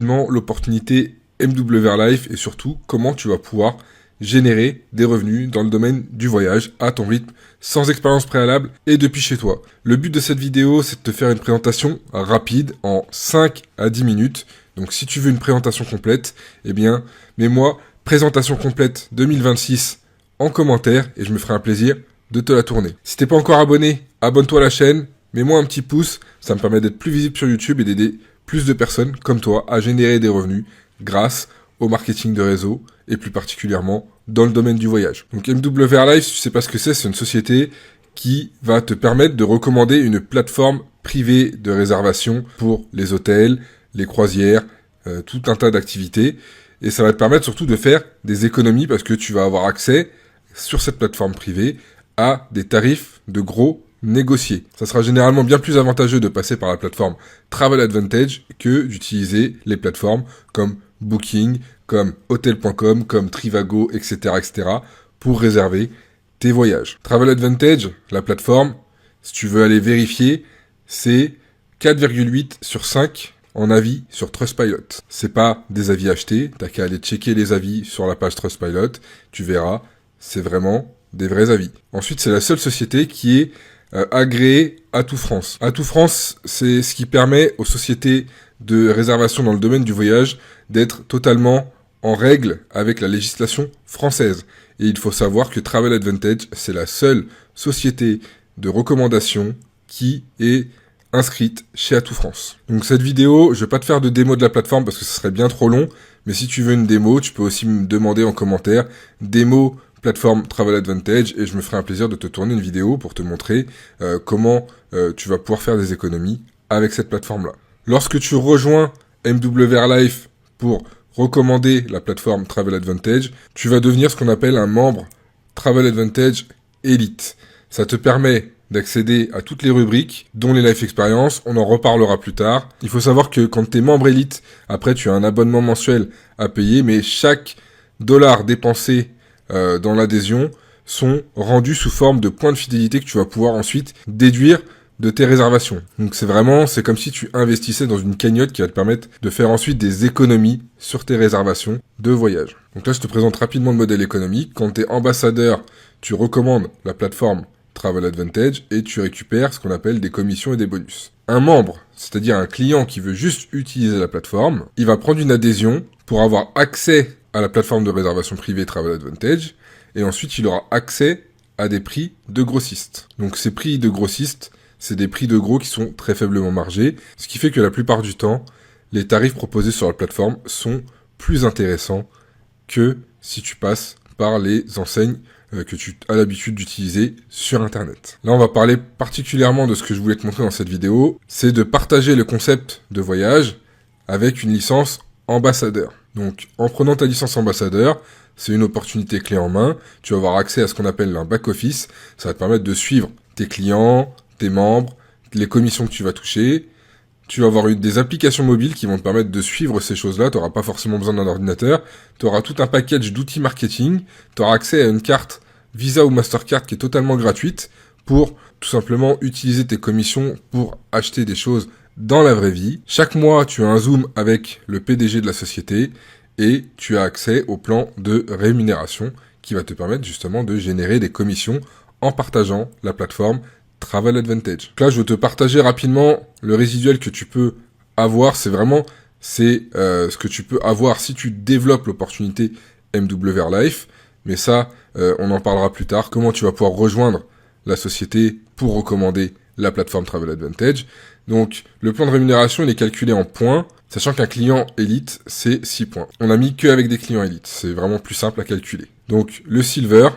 L'opportunité MWR Life et surtout comment tu vas pouvoir générer des revenus dans le domaine du voyage à ton rythme, sans expérience préalable et depuis chez toi. Le but de cette vidéo, c'est de te faire une présentation rapide en 5 à 10 minutes. Donc si tu veux une présentation complète, eh bien, mets-moi présentation complète 2026 en commentaire et je me ferai un plaisir de te la tourner. Si t'es pas encore abonné, abonne-toi à la chaîne, mets-moi un petit pouce, ça me permet d'être plus visible sur YouTube et d'aider plus de personnes comme toi à générer des revenus grâce au marketing de réseau et plus particulièrement dans le domaine du voyage. Donc MWR Life, si tu sais pas ce que c'est une société qui va te permettre de recommander une plateforme privée de réservation pour les hôtels, les croisières, tout un tas d'activités. Et ça va te permettre surtout de faire des économies parce que tu vas avoir accès sur cette plateforme privée à des tarifs de gros négociés. Ça sera généralement bien plus avantageux de passer par la plateforme Travel Advantage que d'utiliser les plateformes comme Booking, comme Hotel.com, comme Trivago, etc., etc. pour réserver tes voyages. Travel Advantage, la plateforme, si tu veux aller vérifier, c'est 4,8 sur 5 en avis sur Trustpilot. C'est pas des avis achetés, t'as qu'à aller checker les avis sur la page Trustpilot, tu verras, c'est vraiment des vrais avis. Ensuite, c'est la seule société qui est agréée Atout France. Atout France, c'est ce qui permet aux sociétés de réservation dans le domaine du voyage d'être totalement en règle avec la législation française. Et il faut savoir que Travel Advantage, c'est la seule société de recommandation qui est inscrite chez Atout France. Donc cette vidéo, je vais pas te faire de démo de la plateforme parce que ce serait bien trop long, mais si tu veux une démo, tu peux aussi me demander en commentaire démo plateforme Travel Advantage et je me ferai un plaisir de te tourner une vidéo pour te montrer comment tu vas pouvoir faire des économies avec cette plateforme-là. Lorsque tu rejoins MWR Life pour recommander la plateforme Travel Advantage, tu vas devenir ce qu'on appelle un membre Travel Advantage Elite. Ça te permet d'accéder à toutes les rubriques, dont les Life Experience, on en reparlera plus tard. Il faut savoir que quand tu es membre Elite, après tu as un abonnement mensuel à payer, mais chaque dollar dépensé dans l'adhésion sont rendus sous forme de points de fidélité que tu vas pouvoir ensuite déduire de tes réservations. Donc c'est comme si tu investissais dans une cagnotte qui va te permettre de faire ensuite des économies sur tes réservations de voyage. Donc là, je te présente rapidement le modèle économique. Quand tu es ambassadeur, tu recommandes la plateforme Travel Advantage et tu récupères ce qu'on appelle des commissions et des bonus. Un membre, c'est-à-dire un client qui veut juste utiliser la plateforme, il va prendre une adhésion pour avoir accès à la plateforme de réservation privée Travel Advantage et ensuite il aura accès à des prix de grossistes. Donc ces prix de grossistes, c'est des prix de gros qui sont très faiblement margés, ce qui fait que la plupart du temps, les tarifs proposés sur la plateforme sont plus intéressants que si tu passes par les enseignes que tu as l'habitude d'utiliser sur Internet. Là, on va parler particulièrement de ce que je voulais te montrer dans cette vidéo, c'est de partager le concept de voyage avec une licence ambassadeur. Donc, en prenant ta licence ambassadeur, c'est une opportunité clé en main. Tu vas avoir accès à ce qu'on appelle un back-office. Ça va te permettre de suivre tes clients, tes membres, les commissions que tu vas toucher. Tu vas avoir des applications mobiles qui vont te permettre de suivre ces choses-là. Tu n'auras pas forcément besoin d'un ordinateur. Tu auras tout un package d'outils marketing. Tu auras accès à une carte Visa ou Mastercard qui est totalement gratuite pour tout simplement utiliser tes commissions pour acheter des choses dans la vraie vie. Chaque mois, tu as un Zoom avec le PDG de la société et tu as accès au plan de rémunération qui va te permettre justement de générer des commissions en partageant la plateforme Travel Advantage. Donc là, je vais te partager rapidement le résiduel que tu peux avoir. C'est ce que tu peux avoir si tu développes l'opportunité MWR Life. Mais ça, on en parlera plus tard. Comment tu vas pouvoir rejoindre la société pour recommander la plateforme Travel Advantage. Donc, le plan de rémunération, il est calculé en points, sachant qu'un client élite, c'est 6 points. On a mis que avec des clients élites. C'est vraiment plus simple à calculer. Donc, le silver,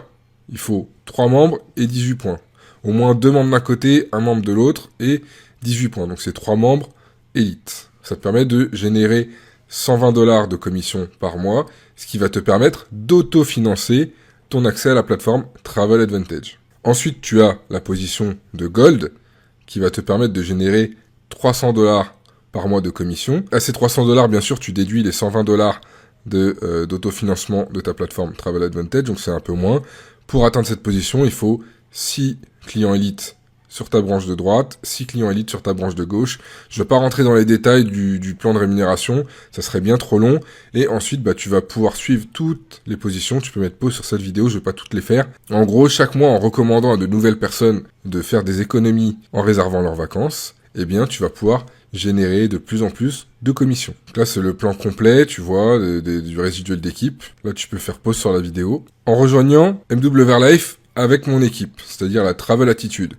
il faut 3 membres et 18 points. Au moins 2 membres d'un côté, un membre de l'autre et 18 points. Donc, c'est 3 membres élites. Ça te permet de générer 120 $ de commission par mois, ce qui va te permettre d'autofinancer ton accès à la plateforme Travel Advantage. Ensuite, tu as la position de Gold, qui va te permettre de générer 300 $ par mois de commission. À ces 300 $, bien sûr, tu déduis les 120 $ d'autofinancement de ta plateforme Travel Advantage, donc c'est un peu moins. Pour atteindre cette position, il faut 6 clients élites sur ta branche de droite, 6 clients élites sur ta branche de gauche. Je ne vais pas rentrer dans les détails du plan de rémunération, ça serait bien trop long. Et ensuite, tu vas pouvoir suivre toutes les positions. Tu peux mettre pause sur cette vidéo, je ne vais pas toutes les faire. En gros, chaque mois, en recommandant à de nouvelles personnes de faire des économies en réservant leurs vacances, eh bien, tu vas pouvoir générer de plus en plus de commissions. Donc là, c'est le plan complet, tu vois, du résiduel d'équipe. Là, tu peux faire pause sur la vidéo. En rejoignant MWR Life avec mon équipe, c'est-à-dire la Travel Attitude,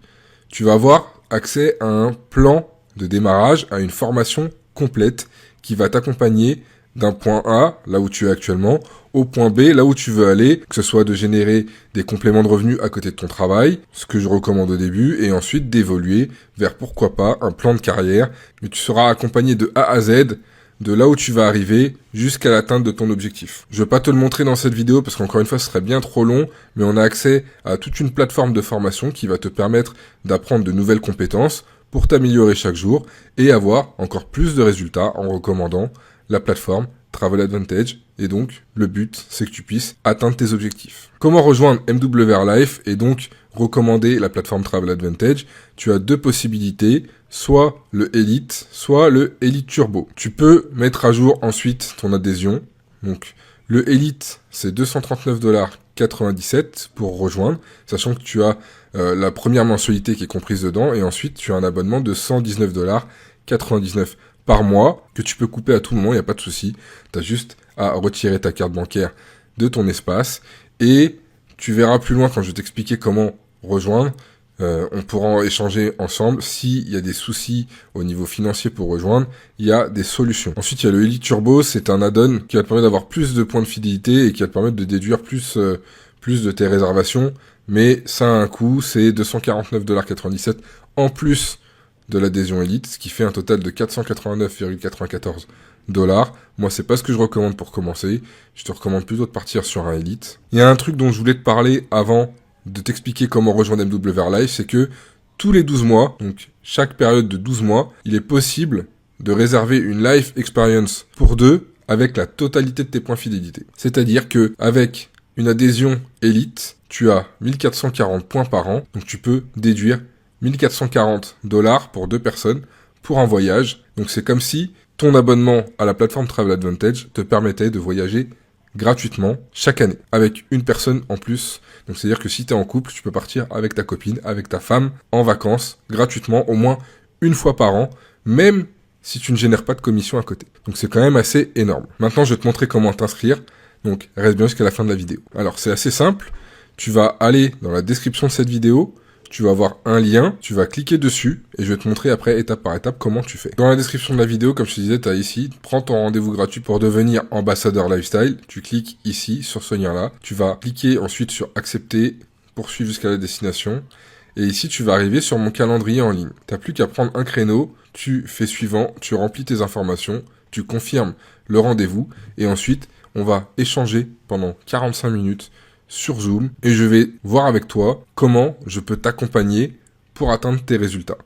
tu vas avoir accès à un plan de démarrage, à une formation complète qui va t'accompagner d'un point A, là où tu es actuellement, au point B, là où tu veux aller, que ce soit de générer des compléments de revenus à côté de ton travail, ce que je recommande au début, et ensuite d'évoluer vers, pourquoi pas, un plan de carrière, mais tu seras accompagné de A à Z, de là où tu vas arriver jusqu'à l'atteinte de ton objectif. Je vais pas te le montrer dans cette vidéo parce qu'encore une fois ce serait bien trop long, mais on a accès à toute une plateforme de formation qui va te permettre d'apprendre de nouvelles compétences pour t'améliorer chaque jour et avoir encore plus de résultats en recommandant la plateforme Travel Advantage. Et donc, le but, c'est que tu puisses atteindre tes objectifs. Comment rejoindre MWR Life et donc recommander la plateforme Travel Advantage? Tu as deux possibilités, soit le Elite, soit le Elite Turbo. Tu peux mettre à jour ensuite ton adhésion. Donc, le Elite, c'est 239,97 $ pour rejoindre, sachant que tu as la première mensualité qui est comprise dedans, et ensuite tu as un abonnement de 119,99 $ par mois, que tu peux couper à tout moment, il n'y a pas de souci. Tu as juste à retirer ta carte bancaire de ton espace, et tu verras plus loin quand je vais t'expliquer comment rejoindre. On pourra en échanger ensemble. S'il y a des soucis au niveau financier pour rejoindre, il y a des solutions. Ensuite, il y a le Elite Turbo, c'est un add-on qui va te permettre d'avoir plus de points de fidélité et qui va te permettre de déduire plus de tes réservations, mais ça a un coût, c'est 249,97 $ en plus de l'adhésion Elite, ce qui fait un total de 489,94 $. Moi, c'est pas ce que je recommande pour commencer. Je te recommande plutôt de partir sur un Elite. Il y a un truc dont je voulais te parler avant de t'expliquer comment rejoindre MWR Life, c'est que tous les 12 mois, donc chaque période de 12 mois, il est possible de réserver une Life Experience pour deux avec la totalité de tes points fidélité. C'est-à-dire que avec une adhésion Elite, tu as 1440 points par an, donc tu peux déduire 1440 $ pour deux personnes pour un voyage. Donc c'est comme si ton abonnement à la plateforme Travel Advantage te permettait de voyager gratuitement chaque année avec une personne en plus. Donc c'est-à-dire que si tu es en couple, tu peux partir avec ta copine, avec ta femme en vacances gratuitement au moins une fois par an, même si tu ne génères pas de commission à côté. Donc c'est quand même assez énorme. Maintenant, je vais te montrer comment t'inscrire. Donc reste bien jusqu'à la fin de la vidéo. Alors c'est assez simple. Tu vas aller dans la description de cette vidéo. Tu vas avoir un lien, tu vas cliquer dessus et je vais te montrer après étape par étape comment tu fais. Dans la description de la vidéo, comme je te disais, tu as ici, prends ton rendez-vous gratuit pour devenir ambassadeur lifestyle. Tu cliques ici sur ce lien-là. Tu vas cliquer ensuite sur accepter, poursuivre jusqu'à la destination. Et ici, tu vas arriver sur mon calendrier en ligne. Tu n'as plus qu'à prendre un créneau, tu fais suivant, tu remplis tes informations, tu confirmes le rendez-vous et ensuite, on va échanger pendant 45 minutes sur Zoom et je vais voir avec toi comment je peux t'accompagner pour atteindre tes résultats.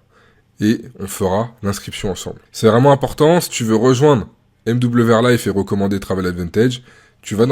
Et on fera l'inscription ensemble. C'est vraiment important, si tu veux rejoindre MWR Life et recommander Travel Advantage, tu vas dans